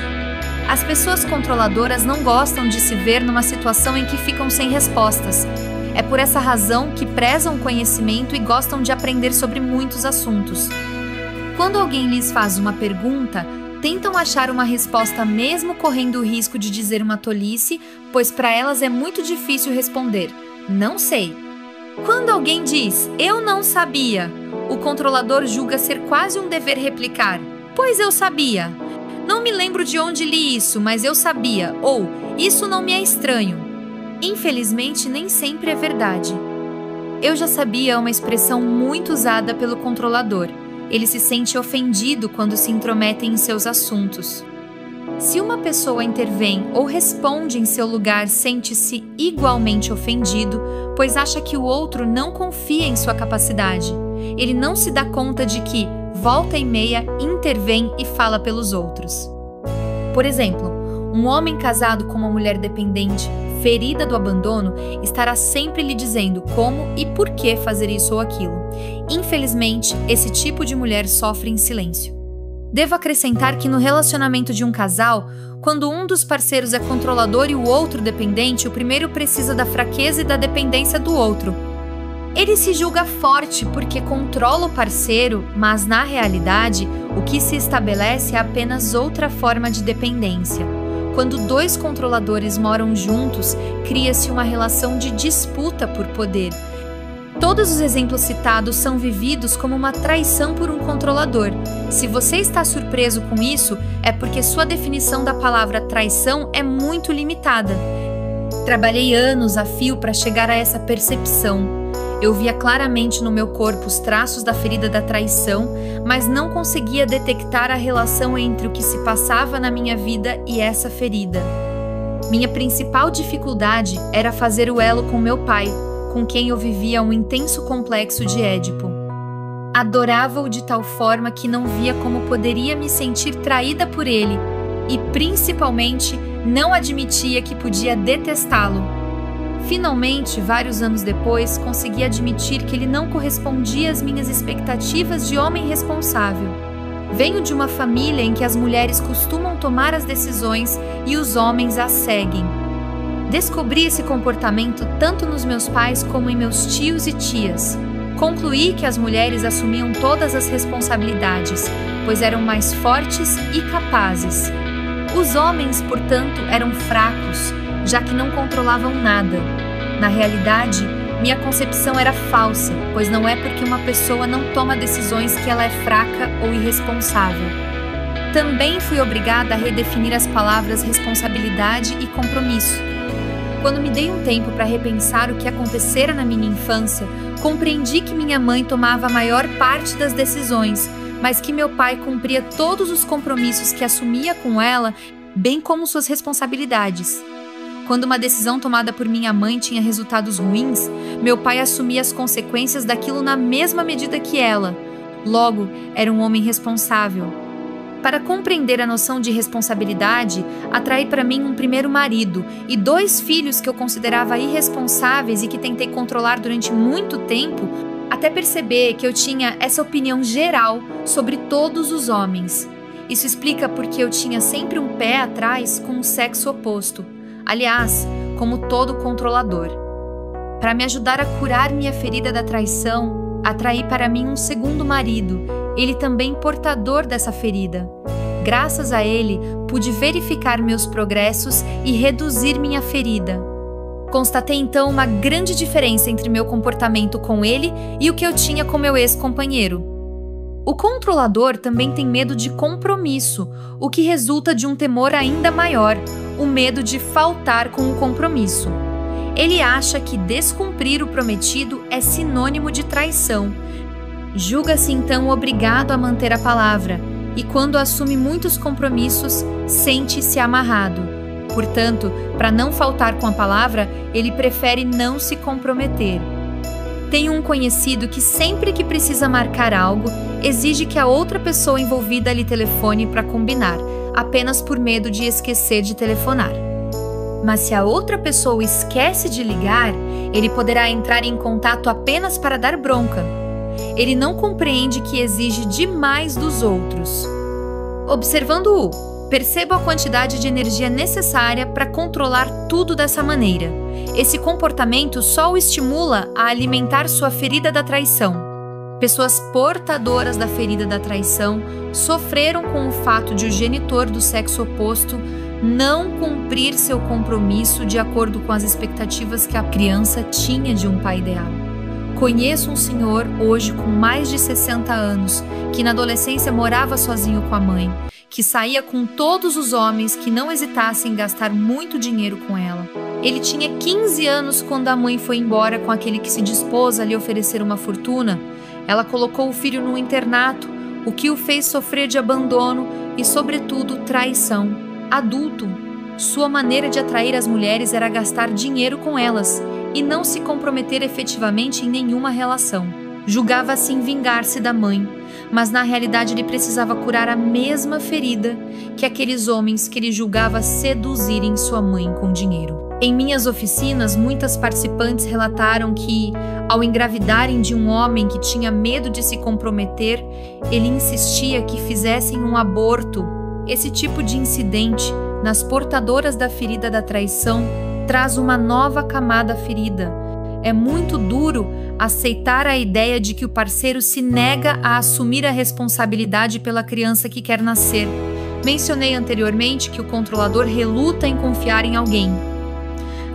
As pessoas controladoras não gostam de se ver numa situação em que ficam sem respostas. É por essa razão que prezam o conhecimento e gostam de aprender sobre muitos assuntos. Quando alguém lhes faz uma pergunta, tentam achar uma resposta mesmo correndo o risco de dizer uma tolice, pois para elas é muito difícil responder, não sei. Quando alguém diz, eu não sabia, o controlador julga ser quase um dever replicar, pois eu sabia. Não me lembro de onde li isso, mas eu sabia, ou isso não me é estranho. Infelizmente, nem sempre é verdade. Eu já sabia uma expressão muito usada pelo controlador. Ele se sente ofendido quando se intrometem em seus assuntos. Se uma pessoa intervém ou responde em seu lugar, sente-se igualmente ofendido, pois acha que o outro não confia em sua capacidade. Ele não se dá conta de que, volta e meia, intervém e fala pelos outros. Por exemplo, um homem casado com uma mulher dependente, ferida do abandono, estará sempre lhe dizendo como e por que fazer isso ou aquilo. Infelizmente, esse tipo de mulher sofre em silêncio. Devo acrescentar que no relacionamento de um casal, quando um dos parceiros é controlador e o outro dependente, o primeiro precisa da fraqueza e da dependência do outro. Ele se julga forte porque controla o parceiro, mas na realidade, o que se estabelece é apenas outra forma de dependência. Quando dois controladores moram juntos, cria-se uma relação de disputa por poder. Todos os exemplos citados são vividos como uma traição por um controlador. Se você está surpreso com isso, é porque sua definição da palavra traição é muito limitada. Trabalhei anos a fio para chegar a essa percepção. Eu via claramente no meu corpo os traços da ferida da traição, mas não conseguia detectar a relação entre o que se passava na minha vida e essa ferida. Minha principal dificuldade era fazer o elo com meu pai, com quem eu vivia um intenso complexo de Édipo. Adorava-o de tal forma que não via como poderia me sentir traída por ele e, principalmente, não admitia que podia detestá-lo. Finalmente, vários anos depois, consegui admitir que ele não correspondia às minhas expectativas de homem responsável. Venho de uma família em que as mulheres costumam tomar as decisões e os homens as seguem. Descobri esse comportamento tanto nos meus pais como em meus tios e tias. Concluí que as mulheres assumiam todas as responsabilidades, pois eram mais fortes e capazes. Os homens, portanto, eram fracos, já que não controlavam nada. Na realidade, minha concepção era falsa, pois não é porque uma pessoa não toma decisões que ela é fraca ou irresponsável. Também fui obrigada a redefinir as palavras responsabilidade e compromisso. Quando me dei um tempo para repensar o que acontecera na minha infância, compreendi que minha mãe tomava a maior parte das decisões, mas que meu pai cumpria todos os compromissos que assumia com ela, bem como suas responsabilidades. Quando uma decisão tomada por minha mãe tinha resultados ruins, meu pai assumia as consequências daquilo na mesma medida que ela. Logo, era um homem responsável. Para compreender a noção de responsabilidade, atraí para mim um primeiro marido e 2 filhos que eu considerava irresponsáveis e que tentei controlar durante muito tempo, até perceber que eu tinha essa opinião geral sobre todos os homens. Isso explica porque eu tinha sempre um pé atrás com o sexo oposto. Aliás, como todo controlador. Para me ajudar a curar minha ferida da traição, atraí para mim um segundo marido, ele também portador dessa ferida. Graças a ele, pude verificar meus progressos e reduzir minha ferida. Constatei então uma grande diferença entre meu comportamento com ele e o que eu tinha com meu ex-companheiro. O controlador também tem medo de compromisso, o que resulta de um temor ainda maior, o medo de faltar com o compromisso. Ele acha que descumprir o prometido é sinônimo de traição. Julga-se então obrigado a manter a palavra e, quando assume muitos compromissos, sente-se amarrado. Portanto, para não faltar com a palavra, ele prefere não se comprometer. Tenho um conhecido que sempre que precisa marcar algo, exige que a outra pessoa envolvida lhe telefone para combinar, apenas por medo de esquecer de telefonar. Mas se a outra pessoa esquece de ligar, ele poderá entrar em contato apenas para dar bronca. Ele não compreende que exige demais dos outros. Observando-o, percebo a quantidade de energia necessária para controlar tudo dessa maneira. Esse comportamento só o estimula a alimentar sua ferida da traição. Pessoas portadoras da ferida da traição sofreram com o fato de o genitor do sexo oposto não cumprir seu compromisso de acordo com as expectativas que a criança tinha de um pai ideal. Conheço um senhor, hoje com mais de 60 anos, que na adolescência morava sozinho com a mãe, que saía com todos os homens que não hesitassem em gastar muito dinheiro com ela. Ele tinha 15 anos quando a mãe foi embora com aquele que se dispôs a lhe oferecer uma fortuna. Ela colocou o filho no internato, o que o fez sofrer de abandono e, sobretudo, traição. Adulto, sua maneira de atrair as mulheres era gastar dinheiro com elas e não se comprometer efetivamente em nenhuma relação. Julgava assim vingar-se da mãe, mas na realidade ele precisava curar a mesma ferida que aqueles homens que ele julgava seduzirem sua mãe com dinheiro. Em minhas oficinas, muitas participantes relataram que, ao engravidarem de um homem que tinha medo de se comprometer, ele insistia que fizessem um aborto. Esse tipo de incidente, nas portadoras da ferida da traição, traz uma nova camada ferida. É muito duro aceitar a ideia de que o parceiro se nega a assumir a responsabilidade pela criança que quer nascer. Mencionei anteriormente que o controlador reluta em confiar em alguém.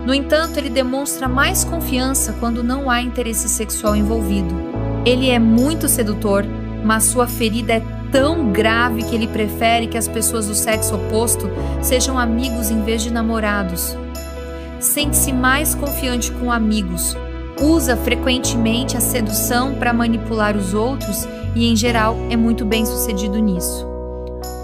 No entanto, ele demonstra mais confiança quando não há interesse sexual envolvido. Ele é muito sedutor, mas sua ferida é tão grave que ele prefere que as pessoas do sexo oposto sejam amigos em vez de namorados. Sente-se mais confiante com amigos, usa frequentemente a sedução para manipular os outros e, em geral, é muito bem sucedido nisso.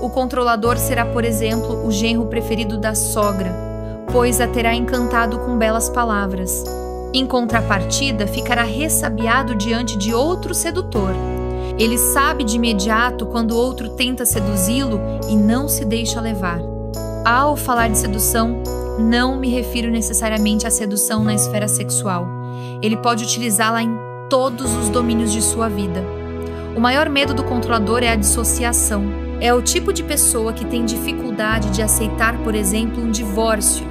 O controlador será, por exemplo, o genro preferido da sogra, pois a terá encantado com belas palavras. Em contrapartida, ficará ressabiado diante de outro sedutor. Ele sabe de imediato quando outro tenta seduzi-lo e não se deixa levar. Ao falar de sedução, não me refiro necessariamente à sedução na esfera sexual. Ele pode utilizá-la em todos os domínios de sua vida. O maior medo do controlador é a dissociação. É o tipo de pessoa que tem dificuldade de aceitar, por exemplo, um divórcio.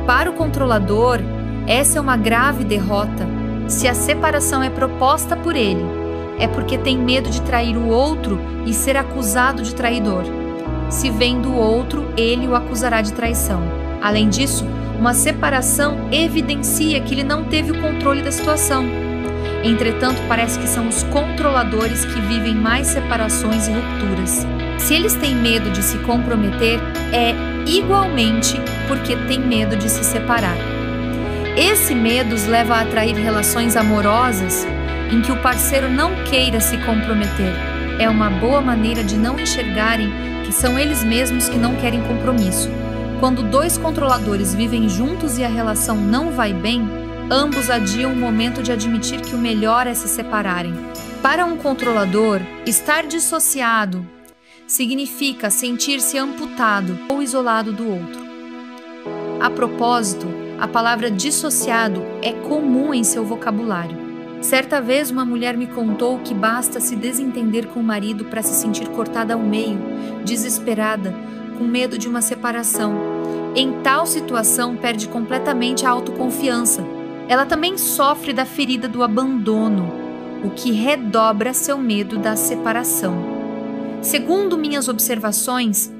Para o controlador, essa é uma grave derrota. Se a separação é proposta por ele, é porque tem medo de trair o outro e ser acusado de traidor. Se vem do outro, ele o acusará de traição. Além disso, uma separação evidencia que ele não teve o controle da situação. Entretanto, parece que são os controladores que vivem mais separações e rupturas. Se eles têm medo de se comprometer, é igualmente porque têm medo de se separar. Esse medo os leva a atrair relações amorosas em que o parceiro não queira se comprometer. É uma boa maneira de não enxergarem que são eles mesmos que não querem compromisso. Quando dois controladores vivem juntos e a relação não vai bem, ambos adiam o momento de admitir que o melhor é se separarem. Para um controlador, estar dissociado significa sentir-se amputado ou isolado do outro. A propósito, a palavra dissociado é comum em seu vocabulário. Certa vez uma mulher me contou que basta se desentender com o marido para se sentir cortada ao meio, desesperada, com medo de uma separação. Em tal situação, perde completamente a autoconfiança. Ela também sofre da ferida do abandono, o que redobra seu medo da separação. Segundo minhas observações,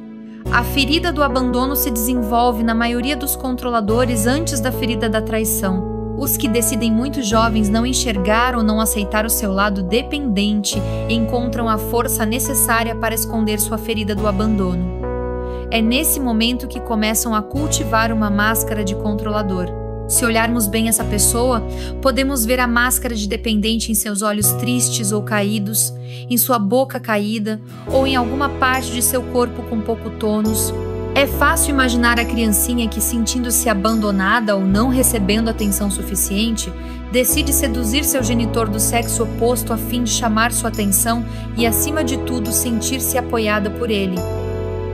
a ferida do abandono se desenvolve na maioria dos controladores antes da ferida da traição. Os que decidem muito jovens não enxergar ou não aceitar o seu lado dependente encontram a força necessária para esconder sua ferida do abandono. É nesse momento que começam a cultivar uma máscara de controlador. Se olharmos bem essa pessoa, podemos ver a máscara de dependente em seus olhos tristes ou caídos, em sua boca caída ou em alguma parte de seu corpo com pouco tônus. É fácil imaginar a criancinha que, sentindo-se abandonada ou não recebendo atenção suficiente, decide seduzir seu genitor do sexo oposto a fim de chamar sua atenção e, acima de tudo, sentir-se apoiada por ele.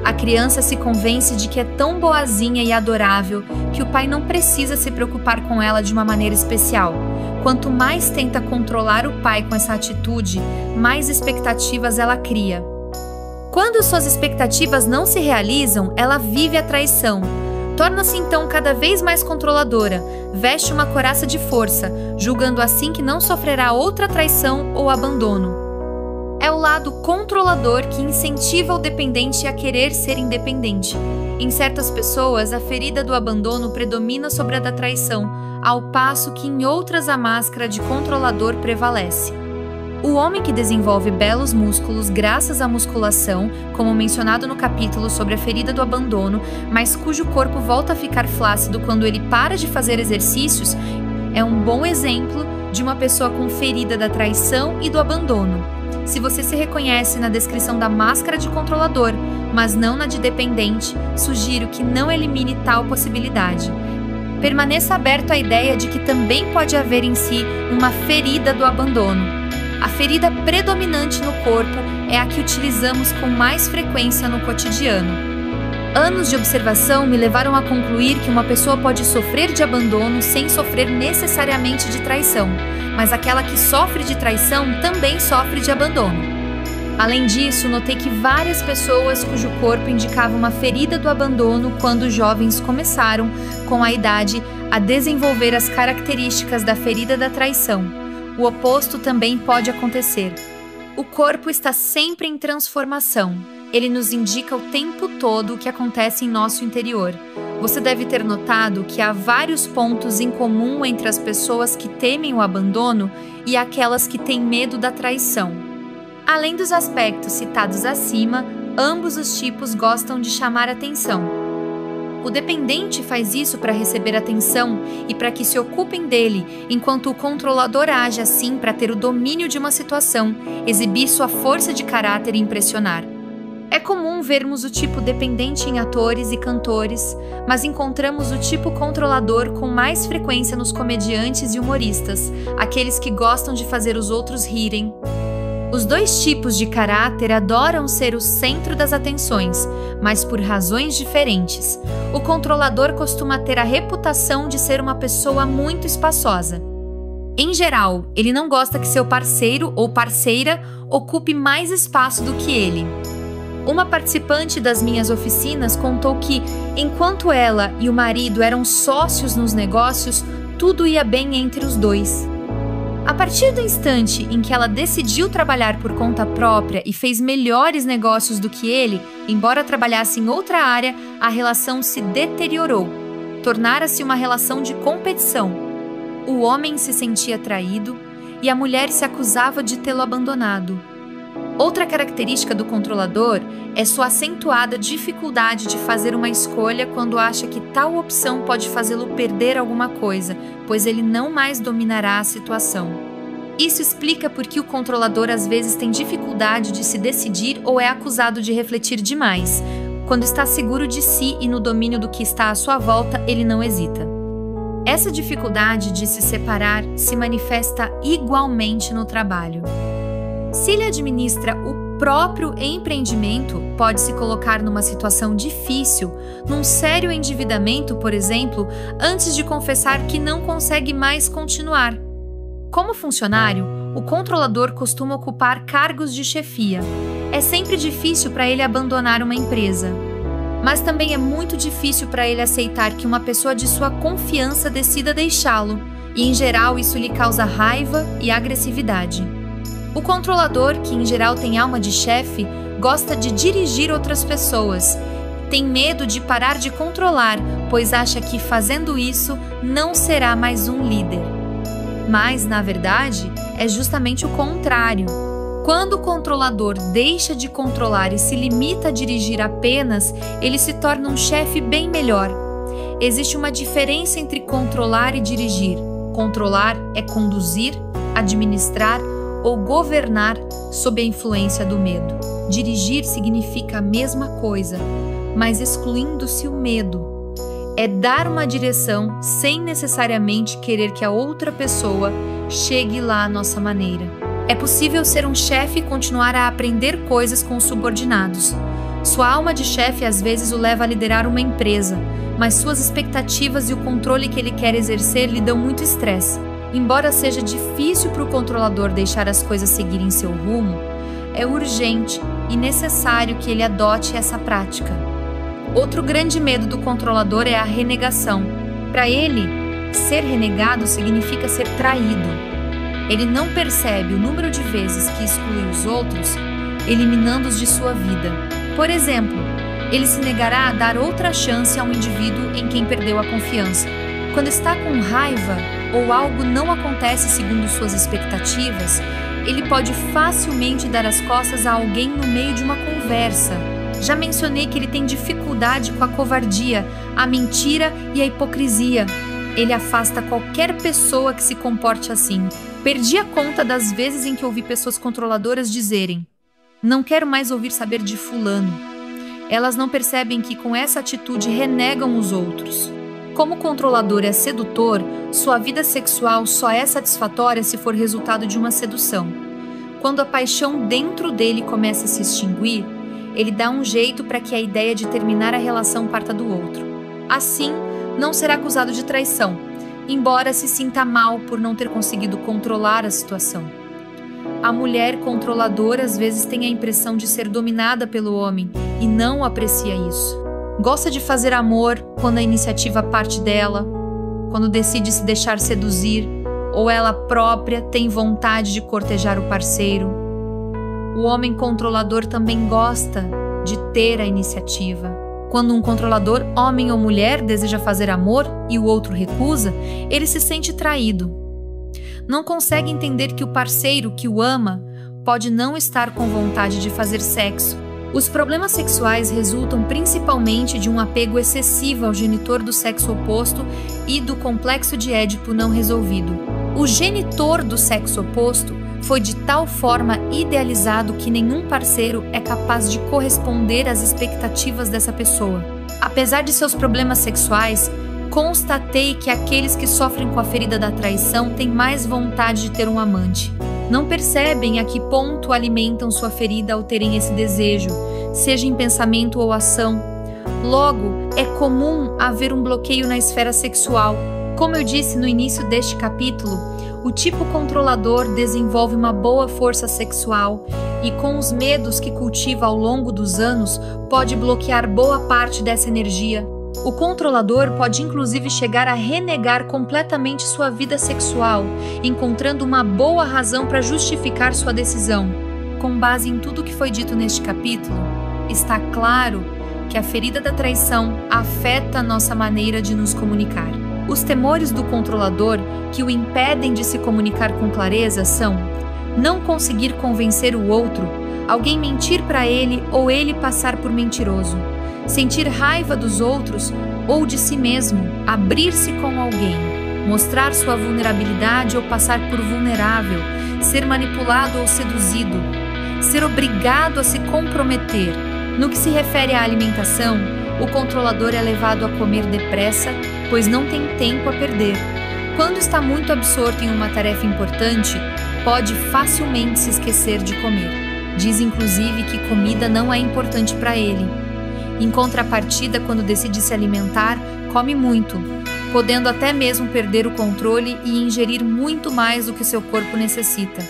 A criança se convence de que é tão boazinha e adorável que o pai não precisa se preocupar com ela de uma maneira especial. Quanto mais tenta controlar o pai com essa atitude, mais expectativas ela cria. Quando suas expectativas não se realizam, ela vive a traição. Torna-se então cada vez mais controladora, veste uma couraça de força, julgando assim que não sofrerá outra traição ou abandono. É o lado controlador que incentiva o dependente a querer ser independente. Em certas pessoas, a ferida do abandono predomina sobre a da traição, ao passo que em outras a máscara de controlador prevalece. O homem que desenvolve belos músculos graças à musculação, como mencionado no capítulo sobre a ferida do abandono, mas cujo corpo volta a ficar flácido quando ele para de fazer exercícios, é um bom exemplo de uma pessoa com ferida da traição e do abandono. Se você se reconhece na descrição da máscara de controlador, mas não na de dependente, sugiro que não elimine tal possibilidade. Permaneça aberto à ideia de que também pode haver em si uma ferida do abandono. A ferida predominante no corpo é a que utilizamos com mais frequência no cotidiano. Anos de observação me levaram a concluir que uma pessoa pode sofrer de abandono sem sofrer necessariamente de traição, mas aquela que sofre de traição também sofre de abandono. Além disso, notei que várias pessoas cujo corpo indicava uma ferida do abandono quando jovens começaram, com a idade, a desenvolver as características da ferida da traição. O oposto também pode acontecer. O corpo está sempre em transformação. Ele nos indica o tempo todo o que acontece em nosso interior. Você deve ter notado que há vários pontos em comum entre as pessoas que temem o abandono e aquelas que têm medo da traição. Além dos aspectos citados acima, ambos os tipos gostam de chamar atenção. O dependente faz isso para receber atenção e para que se ocupem dele, enquanto o controlador age assim para ter o domínio de uma situação, exibir sua força de caráter e impressionar. É comum vermos o tipo dependente em atores e cantores, mas encontramos o tipo controlador com mais frequência nos comediantes e humoristas, aqueles que gostam de fazer os outros rirem. Os dois tipos de caráter adoram ser o centro das atenções, mas por razões diferentes. O controlador costuma ter a reputação de ser uma pessoa muito espaçosa. Em geral, ele não gosta que seu parceiro ou parceira ocupe mais espaço do que ele. Uma participante das minhas oficinas contou que, enquanto ela e o marido eram sócios nos negócios, tudo ia bem entre os dois. A partir do instante em que ela decidiu trabalhar por conta própria e fez melhores negócios do que ele, embora trabalhasse em outra área, a relação se deteriorou. Tornara-se uma relação de competição. O homem se sentia traído e a mulher se acusava de tê-lo abandonado. Outra característica do controlador é sua acentuada dificuldade de fazer uma escolha quando acha que tal opção pode fazê-lo perder alguma coisa, pois ele não mais dominará a situação. Isso explica por que o controlador às vezes tem dificuldade de se decidir ou é acusado de refletir demais. Quando está seguro de si e no domínio do que está à sua volta, ele não hesita. Essa dificuldade de se separar se manifesta igualmente no trabalho. Se ele administra o próprio empreendimento, pode se colocar numa situação difícil, num sério endividamento, por exemplo, antes de confessar que não consegue mais continuar. Como funcionário, o controlador costuma ocupar cargos de chefia. É sempre difícil para ele abandonar uma empresa. Mas também é muito difícil para ele aceitar que uma pessoa de sua confiança decida deixá-lo, e em geral isso lhe causa raiva e agressividade. O controlador, que em geral tem alma de chefe, gosta de dirigir outras pessoas. Tem medo de parar de controlar, pois acha que fazendo isso não será mais um líder. Mas, na verdade, é justamente o contrário. Quando o controlador deixa de controlar e se limita a dirigir apenas, ele se torna um chefe bem melhor. Existe uma diferença entre controlar e dirigir. Controlar é conduzir, administrar ou governar sob a influência do medo. Dirigir significa a mesma coisa, mas excluindo-se o medo. É dar uma direção sem necessariamente querer que a outra pessoa chegue lá à nossa maneira. É possível ser um chefe e continuar a aprender coisas com os subordinados. Sua alma de chefe às vezes o leva a liderar uma empresa, mas suas expectativas e o controle que ele quer exercer lhe dão muito estresse. Embora seja difícil para o controlador deixar as coisas seguirem seu rumo, é urgente e necessário que ele adote essa prática. Outro grande medo do controlador é a renegação. Para ele, ser renegado significa ser traído. Ele não percebe o número de vezes que exclui os outros, eliminando-os de sua vida. Por exemplo, ele se negará a dar outra chance a um indivíduo em quem perdeu a confiança. Quando está com raiva ou algo não acontece segundo suas expectativas, ele pode facilmente dar as costas a alguém no meio de uma conversa. Já mencionei que ele tem dificuldade com a covardia, a mentira e a hipocrisia. Ele afasta qualquer pessoa que se comporte assim. Perdi a conta das vezes em que ouvi pessoas controladoras dizerem: "Não quero mais ouvir saber de fulano." Elas não percebem que com essa atitude renegam os outros. Como o controlador é sedutor, sua vida sexual só é satisfatória se for resultado de uma sedução. Quando a paixão dentro dele começa a se extinguir, ele dá um jeito para que a ideia de terminar a relação parta do outro. Assim, não será acusado de traição, embora se sinta mal por não ter conseguido controlar a situação. A mulher controladora às vezes tem a impressão de ser dominada pelo homem e não aprecia isso. Gosta de fazer amor quando a iniciativa parte dela, quando decide se deixar seduzir, ou ela própria tem vontade de cortejar o parceiro. O homem controlador também gosta de ter a iniciativa. Quando um controlador, homem ou mulher, deseja fazer amor e o outro recusa, ele se sente traído. Não consegue entender que o parceiro que o ama pode não estar com vontade de fazer sexo. Os problemas sexuais resultam principalmente de um apego excessivo ao genitor do sexo oposto e do complexo de Édipo não resolvido. O genitor do sexo oposto foi de tal forma idealizado que nenhum parceiro é capaz de corresponder às expectativas dessa pessoa. Apesar de seus problemas sexuais, constatei que aqueles que sofrem com a ferida da traição têm mais vontade de ter um amante. Não percebem a que ponto alimentam sua ferida ao terem esse desejo, seja em pensamento ou ação. Logo, é comum haver um bloqueio na esfera sexual. Como eu disse no início deste capítulo, o tipo controlador desenvolve uma boa força sexual e, com os medos que cultiva ao longo dos anos, pode bloquear boa parte dessa energia. O controlador pode inclusive chegar a renegar completamente sua vida sexual, encontrando uma boa razão para justificar sua decisão. Com base em tudo que foi dito neste capítulo, está claro que a ferida da traição afeta a nossa maneira de nos comunicar. Os temores do controlador que o impedem de se comunicar com clareza são não conseguir convencer o outro, alguém mentir para ele ou ele passar por mentiroso, sentir raiva dos outros ou de si mesmo, abrir-se com alguém, mostrar sua vulnerabilidade ou passar por vulnerável, ser manipulado ou seduzido, ser obrigado a se comprometer. No que se refere à alimentação, o controlador é levado a comer depressa, pois não tem tempo a perder. Quando está muito absorto em uma tarefa importante, pode facilmente se esquecer de comer. Diz inclusive que comida não é importante para ele. Em contrapartida, quando decide se alimentar, come muito, podendo até mesmo perder o controle e ingerir muito mais do que seu corpo necessita.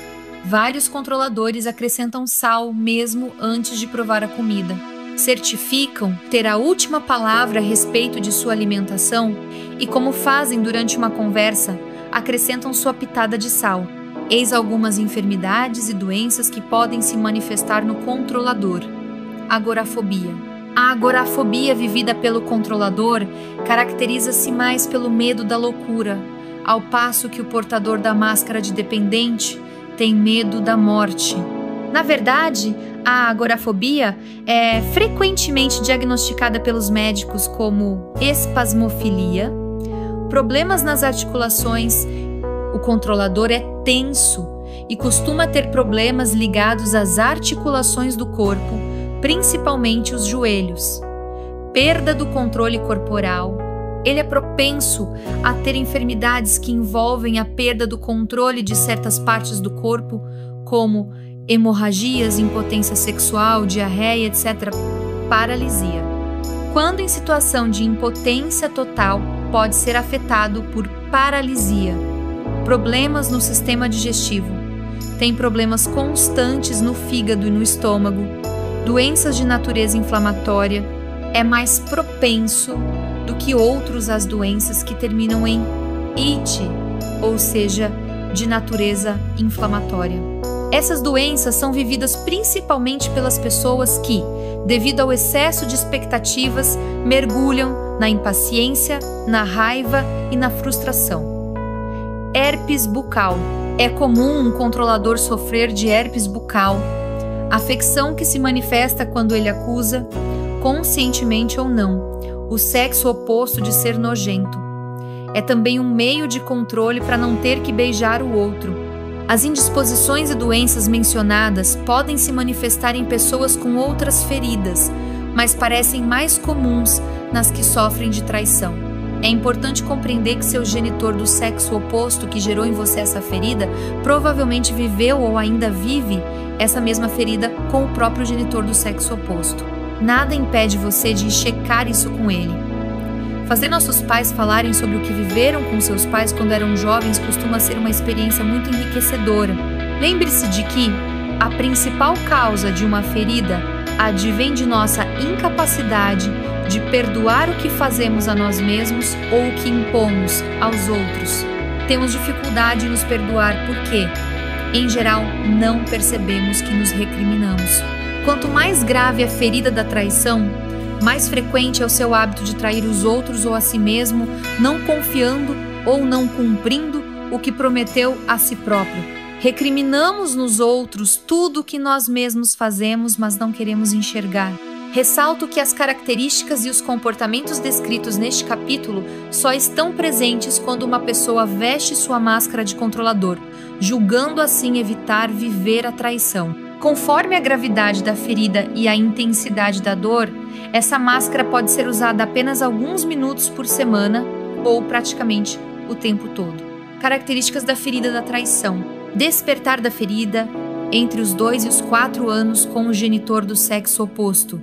Vários controladores acrescentam sal mesmo antes de provar a comida. Certificam ter a última palavra a respeito de sua alimentação e, como fazem durante uma conversa, acrescentam sua pitada de sal. Eis algumas enfermidades e doenças que podem se manifestar no controlador. Agorafobia. A agorafobia vivida pelo controlador caracteriza-se mais pelo medo da loucura, ao passo que o portador da máscara de dependente tem medo da morte. Na verdade, a agorafobia é frequentemente diagnosticada pelos médicos como espasmofilia, problemas nas articulações. O controlador é tenso e costuma ter problemas ligados às articulações do corpo, principalmente os joelhos. Perda do controle corporal. Ele é propenso a ter enfermidades que envolvem a perda do controle de certas partes do corpo, como hemorragias, impotência sexual, diarreia, etc. Paralisia. Quando em situação de impotência total, pode ser afetado por paralisia. Problemas no sistema digestivo. Tem problemas constantes no fígado e no estômago. Doenças de natureza inflamatória. É mais propenso do que outros às doenças que terminam em ite, ou seja, de natureza inflamatória. Essas doenças são vividas principalmente pelas pessoas que, devido ao excesso de expectativas, mergulham na impaciência, na raiva e na frustração. Herpes bucal. É comum um controlador sofrer de herpes bucal, afecção que se manifesta quando ele acusa, conscientemente ou não, o sexo oposto de ser nojento. É também um meio de controle para não ter que beijar o outro. As indisposições e doenças mencionadas podem se manifestar em pessoas com outras feridas, mas parecem mais comuns nas que sofrem de traição. É importante compreender que seu genitor do sexo oposto que gerou em você essa ferida provavelmente viveu ou ainda vive essa mesma ferida com o próprio genitor do sexo oposto. Nada impede você de checar isso com ele. Fazer nossos pais falarem sobre o que viveram com seus pais quando eram jovens costuma ser uma experiência muito enriquecedora. Lembre-se de que a principal causa de uma ferida advém de nossa incapacidade de perdoar o que fazemos a nós mesmos ou o que impomos aos outros. Temos dificuldade em nos perdoar porque, em geral, não percebemos que nos recriminamos. Quanto mais grave a ferida da traição, mais frequente é o seu hábito de trair os outros ou a si mesmo, não confiando ou não cumprindo o que prometeu a si próprio. Recriminamos nos outros tudo o que nós mesmos fazemos, mas não queremos enxergar. Ressalto que as características e os comportamentos descritos neste capítulo só estão presentes quando uma pessoa veste sua máscara de controlador, julgando assim evitar viver a traição. Conforme a gravidade da ferida e a intensidade da dor, essa máscara pode ser usada apenas alguns minutos por semana ou praticamente o tempo todo. Características da ferida da traição: despertar da ferida entre os 2 e os 4 anos com o genitor do sexo oposto.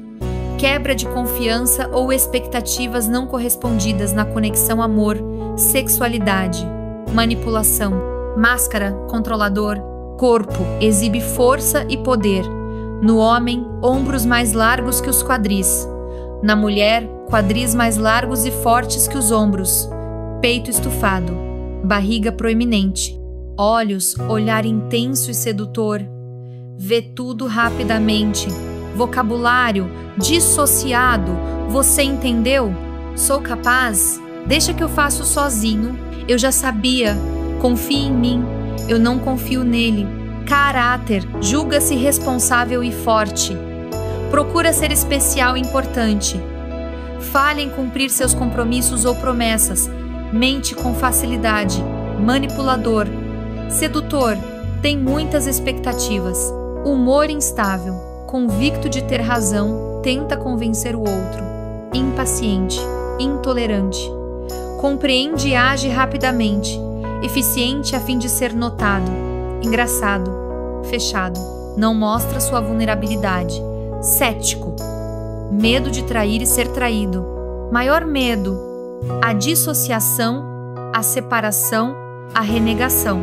Quebra de confiança ou expectativas não correspondidas na conexão amor, sexualidade. Manipulação. Máscara, controlador. Corpo, exibe força e poder. No homem, ombros mais largos que os quadris. Na mulher, quadris mais largos e fortes que os ombros. Peito estufado. Barriga proeminente. Olhos, olhar intenso e sedutor. Vê tudo rapidamente. Vocabulário, dissociado. Você entendeu? Sou capaz? Deixa que eu faço sozinho. Eu já sabia. Confie em mim. Eu não confio nele. Caráter, julga-se responsável e forte. Procura ser especial e importante. Falha em cumprir seus compromissos ou promessas. Mente com facilidade. Manipulador. Sedutor, tem muitas expectativas. Humor instável. Convicto de ter razão, tenta convencer o outro. Impaciente. Intolerante. Compreende e age rapidamente. Eficiente a fim de ser notado. Engraçado. Fechado. Não mostra sua vulnerabilidade. Cético. Medo de trair e ser traído. Maior medo: a dissociação, a separação, a renegação.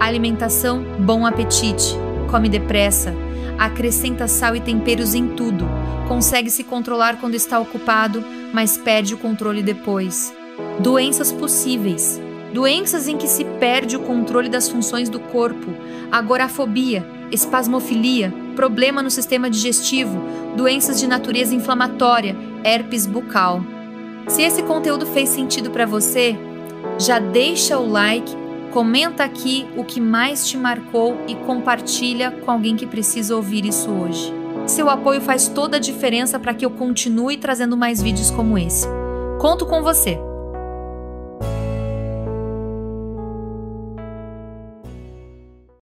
Alimentação, bom apetite. Come depressa. Acrescenta sal e temperos em tudo. Consegue se controlar quando está ocupado, mas perde o controle depois. Doenças possíveis. Doenças em que se perde o controle das funções do corpo. Agorafobia, espasmofilia, problema no sistema digestivo, doenças de natureza inflamatória, herpes bucal. Se esse conteúdo fez sentido para você, já deixa o like, comenta aqui o que mais te marcou e compartilha com alguém que precisa ouvir isso hoje. Seu apoio faz toda a diferença para que eu continue trazendo mais vídeos como esse. Conto com você!